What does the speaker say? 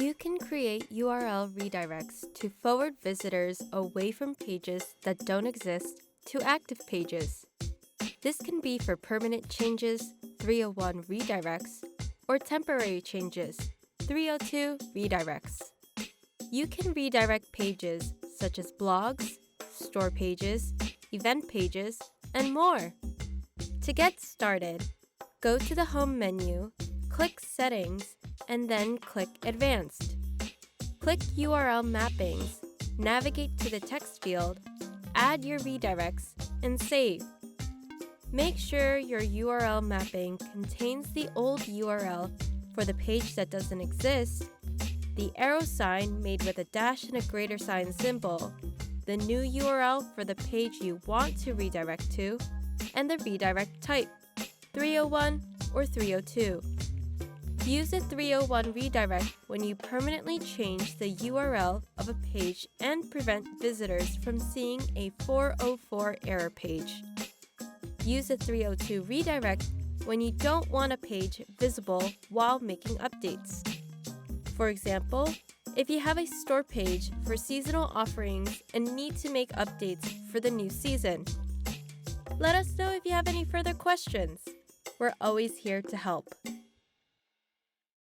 You can create URL redirects to forward visitors away from pages that don't exist to active pages. This can be for permanent changes, 301 redirects, or temporary changes, 302 redirects. You can redirect pages such as blogs, store pages, event pages, and more. To get started, go to the Home menu, click Settings, and then click Advanced. Click URL Mappings, navigate to the text field, add your redirects, and save. Make sure your URL mapping contains the old URL for the page that doesn't exist, the arrow sign made with a dash and a greater sign symbol, the new URL for the page you want to redirect to, and the redirect type, 301 or 302. Use a 301 redirect when you permanently change the URL of a page and prevent visitors from seeing a 404 error page. Use a 302 redirect when you don't want a page visible while making updates. For example, if you have a store page for seasonal offerings and need to make updates for the new season. Let us know if you have any further questions. We're always here to help.